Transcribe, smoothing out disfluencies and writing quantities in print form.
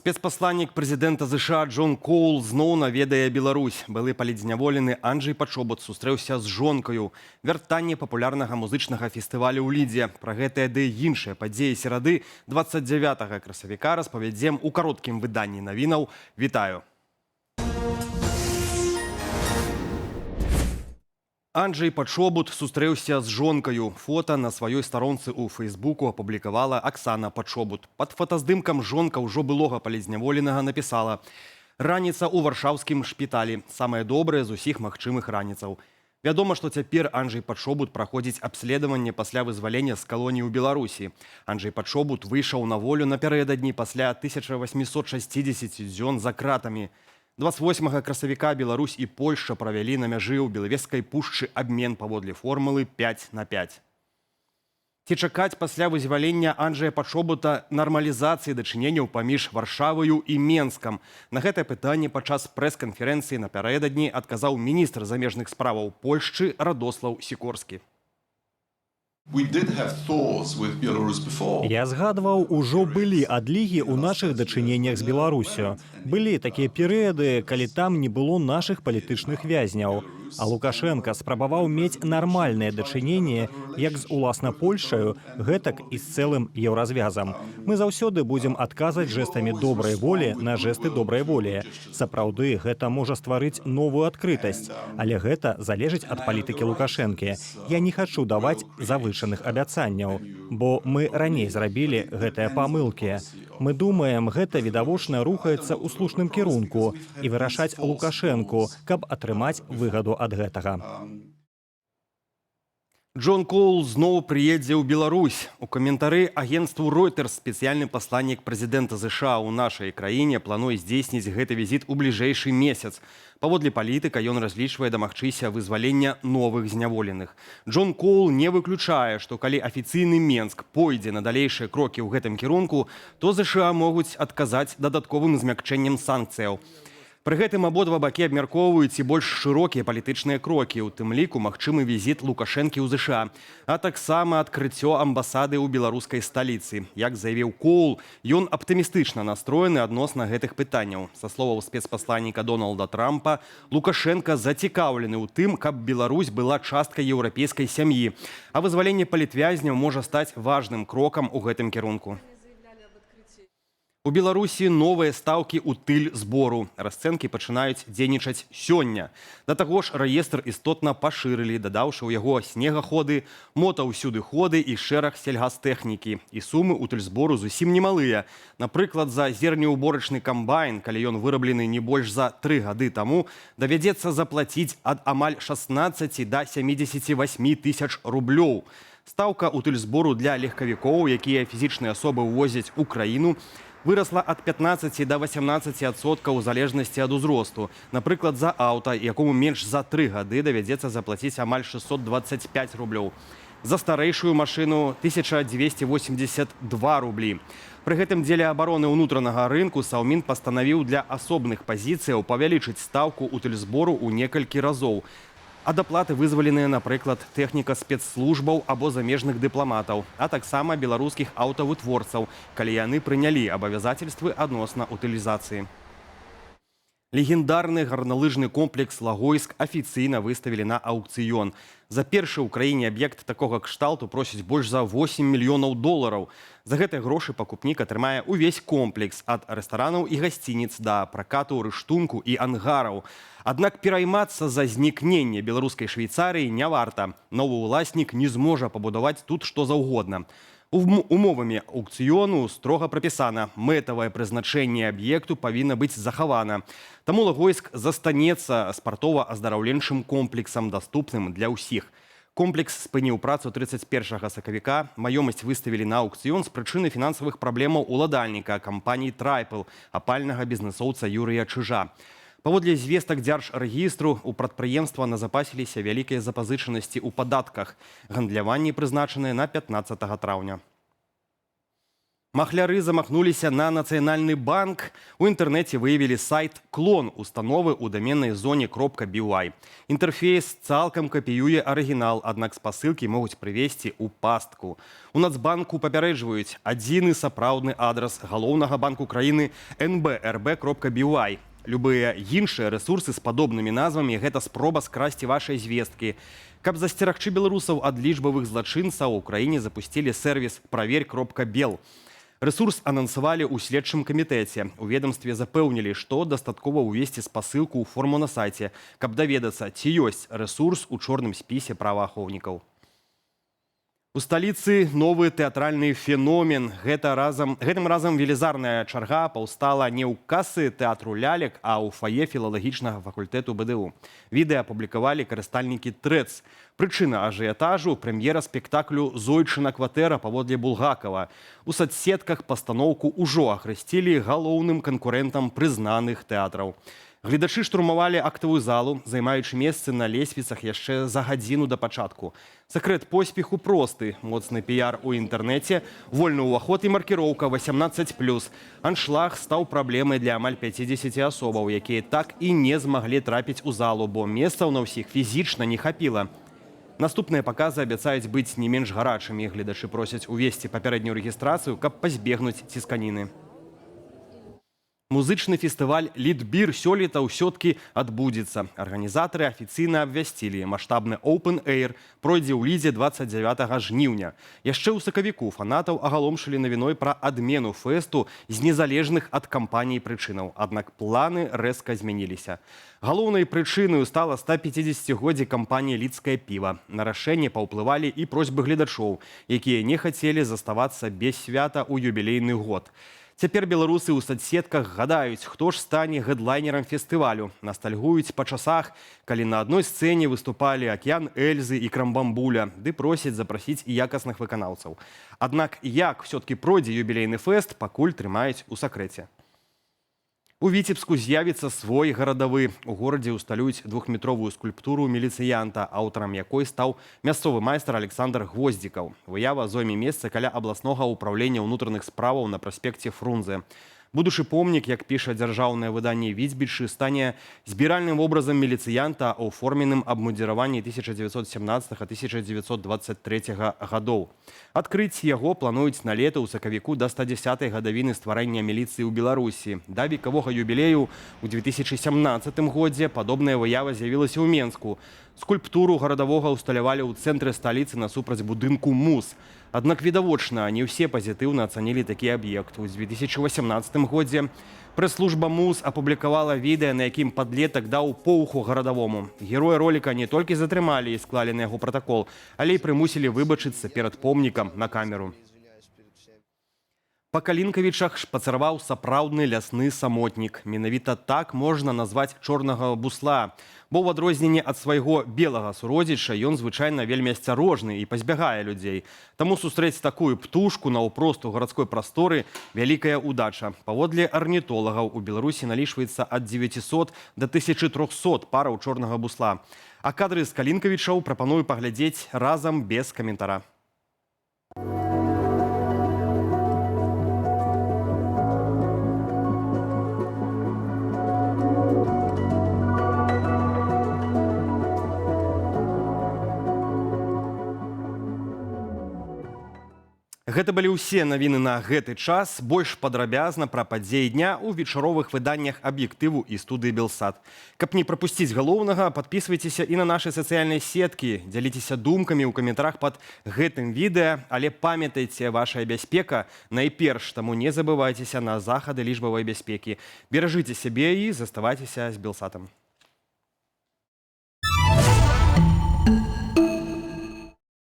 Спецпасланнік прэзідэнта ЗША Джон Коул зноў наведае Беларусь. Былы палітзняволены Анджэй Пачобут сустрэўся з жонкаю. Вяртанне папулярнага музычнага фестывалю ў Лідзе. Пра гэтыя ды іншыя падзеі серады 29 красавіка распавядзем у кароткім выданні навінаў. Вітаю! Анджэй Пачобут сустрэўся з жонкаю. Фота на сваёй старонцы ў Фейсбуку апублікавала Аксана Пачобут. Пад фотаздымкам жонка ўжо былога палітзняволенага напісала: «Раніца ў варшаўскім шпіталі. Самае добрае з усіх магчымых раніцаў». Вядома, што цяпер Анджэй Пачобут праходзіць абследаванне пасля вызвалення з калоніі ў Беларусі. Анджэй Пачобут выйшаў на волю напярэдадні пасля 1860 дзён за кратамі. 28 красавіка Беларусь і Польшча правялі на мяжы ў Белавежскай пушчы абмен паводле формулы 5/5. Ці чакаць пасля вызвалення Анджэя Пачобута нармалізацыі дачыненняў паміж Варшаваю і Менскам? На гэтае пытанне падчас прэс-канферэнцыі напярэдадні адказаў міністр замежных справаў Польшчы Радослаў Сікорскі. Я згадваў, ужо былі адлігі ў нашых дачыненнях з Беларусю. Былі такія перыяды, калі там не было нашых палітычных вязняў. А Лукашенко спрабаваў мець нармальнае дачыненне як з уласна Польшчаю, гэтак і з цэлым еўразвязам. Мы заўсёды будзем адказваць жэстамі добрай волі на жэсты добрай волі. Сапраўды, гэта можа стварыць новую адкрытасць, але гэта залежыць ад палітыкі Лукашэнкі. Я не хачу даваць завышаных абяцанняў, бо мы раней зрабілі гэтыя памылкі. Мы думаем, гэта відавочна рухаецца ў слушным кірунку і вырашаць Лукашэнку, каб атрымаць выгаду ад гэтага. Джон Коул зноў прыедзе ў Беларусь. У каментары агенцтву Reuters спецыяльны пасланнік прэзідэнта ЗША ў нашай краіне плануе здзейсніць гэты візіт у бліжэйшы месяц. Паводле палітыка ён разлічвае дамагчыся вызвалення новых зняволеных. Джон Коул не выключае, што калі афіцыйны Менск пойдзе на далейшыя крокі ў гэтым кірунку, то ЗША могуць адказаць дадатковым змякчэннем санкцыяў. Пры гэтым абодва бакі абмяркоўваюць і больш шырокія палітычныя крокі, у тым ліку магчымы візіт Лукашэнкі ў ЗША, а таксама адкрыццё амбасады ў беларускай сталіцы. Як заявіў Коул, ён аптымістычна настроены адносна гэтых пытанняў. Са словаў спецпасланніка Дональда Трампа, Лукашенка зацікаўлены ў тым, каб Беларусь была часткай еўрапейскай сям'і, а вызваленне палітвязняў можа стаць важным крокам у гэтым кірунку. У Беларусі новыя стаўкі ў тыль збору. Расцэнкі пачынаюць дзейнічаць сёння. Да таго ж рэестр істотна пашырылі, дадаўшы ў яго снегаходы, мотаўсюдыходы і шэраг сельгастэхнікі. І сумы ў тыль збору зусім немалыя. Напрыклад, за зернеўборачны камбайн, калі ён выраблены не больш за 3 гады таму, давядзецца заплаціць ад амаль 16 да 78 тысяч рублёў. Стаўка ў тыль збору для легкавікоў, якія фізічныя асобы ўвозяць у краіну, вырасла ад 15 до 18% у залежнасці ад узросту. Напрыклад, за аўта, якому менш за 3 гады давядзецца заплаціць амаль 625 рублёў. За старэйшую машыну 1282 рублі. Пры гэтым дзеля абароны ўнутранага рынку Саўмін пастанавіў для асобных пазіцыяў павялічыць стаўку ў тыль збору ў некалькі разоў. Ад аплаты вызваленыя, напрыклад, тэхніка спецслужбаў або замежных дыпламатаў, а таксама беларускіх аўтавытворцаў, калі яны прынялі абавязацельствы адносна утылізацыі. Легендарны гарналыжны комплекс «Лагойск» афіцыйна выставілі на аўкцыён. За першы ў краіне аб'ект такога кшталту просяць больш за 8 мільёнаў долараў. За гэтыя грошы пакупнік атрымае ўвесь комплекс ад рэстаранаў і гасцініц да пракату рыштунку і ангараў. Аднак пераймацца за знікненне беларускай Швейцарыі не варта. Новы ўласнік не зможа пабудаваць тут што заўгодна. Умовамі аўкцыёну строга прапісана: мэтавае прызначэнне аб'екту павінна быць захавана. Таму Лагойск застанецца спартова-аздараўленчым комплексам, даступным для ўсіх. Комплекс спыніў працу 31 сакавіка. Маёмасць выставілі на аўкцыён з прычыны фінансавых праблемаў уладальніка кампаніі «Трайпл», апальнага бізнэсоўца Юрыя Чыжа. Паводле звестак дзяржрэгістру, у прадпрыемства назапасіліся вялікія запазычанасці ў падатках. Гандляванні прызначаныя на 15 траўня. Махляры замахнуліся на Нацыянальны банк. У інтэрнэце выявілі сайт «Клон» установы ў даменнай зоне .by. Інтэрфейс цалкам капіюе арыгінал, аднак спасылкі могуць прывесці ў пастку. У Нацбанку папярэджваюць: адзіны сапраўдны адрас галоўнага банку краіны nbrb.by. Любыя іншыя рэсурсы з падобнымі назвамі – гэта спроба скрасці вашай звесткі. Каб засцерагчы беларусаў ад лічбавых злачынцаў, у краіне запусцілі сервіс «Праверь.бел». Рэсурс анансавалі ў следчым камітэце. У ведомстве запэўнілі, што дастаткова ўвесці спасылку ў форму на сайце, каб даведацца, ці ёсць рэсурс у чорным спісе праваахоўнікаў. У сталіцы новы тэатральны феномен. Гэтым разам велізарная чарга паўстала не ў касы тэатру лялек, а ў фае філалагічнага факультэту БДУ. Відэа апублікавалі карыстальнікі Трэц. Прычына ажыятажу – прэм'ера спектаклю «Зойчына кватэра» паводле Булгакова. У соцсетках пастаноўку ўжо ахрысцілі галоўным канкурэнтам прызнаных тэатраў. Гледачы штурмавалі актавую залу, займаючы месцы на лесвіцах яшчэ за гадзіну да пачатку. Сакрэт поспеху просты: моцны піяр у інтэрнэце, вольны ўваход і маркіроўка 18+. Аншлаг стаў праблемай для амаль 50 асобаў, якія так і не змаглі трапіць у залу, бо месцаў на ўсіх фізічна не хапіла. Наступныя паказы абяцаюць быць не менш гарачымі. Гледачы просяць увесці папярэднюю рэгістрацыю, каб пазбегнуць цісканіны. Музычны фестываль «Літбір» сёлета ўсё-ткі адбудзецца. Арганізатары афіцыйна абвясцілі: маштабны Open Air пройдзе ў Лідзе 29 жніўня. Яшчэ ў сакавіку фанатаў агаломшылі навіной пра адмену фэсту з незалежных ад кампаніі прычынаў. Аднак планы рэзка змяніліся. Галоўнай прычынаю стала 150-годдзе кампаніі «Лідскае піва». На рашэнне паўплывалі і просьбы гледачоў, якія не хацелі заставацца без свята ў юбілейны год. Цяпер беларусы ў соцсетках гадаюць, хто ж стане гэдлайнерам фестывалю. Настальгуюць па часах, калі на адной сцэне выступалі Акіян Эльзы і Крамбамбуля, ды просяць запрасіць і якасных выканаўцаў. Аднак як ўсё-ткі пройдзе юбілейны фэст, пакуль трымаюць у сакрэце. У Віцебску з'явіцца свой гарадавы. У горадзе ўсталююць двухметровую скульптуру міліцыянта, аўтарам якой стаў мясцовы майстар Александр Гвоздзікаў. Выява зойме месца каля абласнога ўпраўлення ўнутраных справаў на праспекце Фрунзе. Будучы помнік, як піша дзяржаўнае выданне «Віцебічы», стане збіральным образам міліцыянта ў форменным абмундзіраванні 1917-1923 гадоў. Адкрыць яго плануюць на лета ў сакавіку да 110-й гадавіны стварэння міліцыі ў Беларусі. Да векавога юбілею ў 2017 годзе падобная выява з'явілася ў Менску. Скульптуру гарадавога ўсталявалі ў цэнтры сталіцы насупраць будынку МУЗ. Аднак відавочна, не ўсе пазітыўна ацанілі такі аб'ект. У 2018 годзе прэс-служба МУЗ апублікавала відэа, на якім падлетак даў поўху гарадавому. Героя роліка не толькі затрымалі і склалі на яго пратакол, але і прымусілі выбачыцца перад помнікам на камеру. Па Калінкавічах шпацыраваў сапраўдны лясны самотнік. Менавіта так можна назваць чорнага бусла. Бо ў адрозненне ад свайго белага суродзіча ён звычайна вельмі асцярожны і пазбягае людзей. Таму сустрэць такую птушку наўпрост у гарадской прасторы – вялікая ўдача. Паводле арнітолагаў, у Беларусі налічваецца ад 900 да 1300 параў чорнага бусла. А кадры з Калінкавічаў прапаную паглядзець разам без каментара. Гэта былі ўсе навіны на гэты час. Больш падрабязна пра падзеі дня ў вечаровых выданнях аб'ектыву і студыі Белсат. Каб не прапусціць галоўнага, падпісвайцеся і на нашы сацыяльныя сеткі. Дзяліцеся думкамі ў каментарах пад гэтым відэа. Але памятайце, вашая бяспека найперш, таму не забывайцеся на захады лічбавай бяспекі. Беражыце сябе і заставайцеся з Белсатам.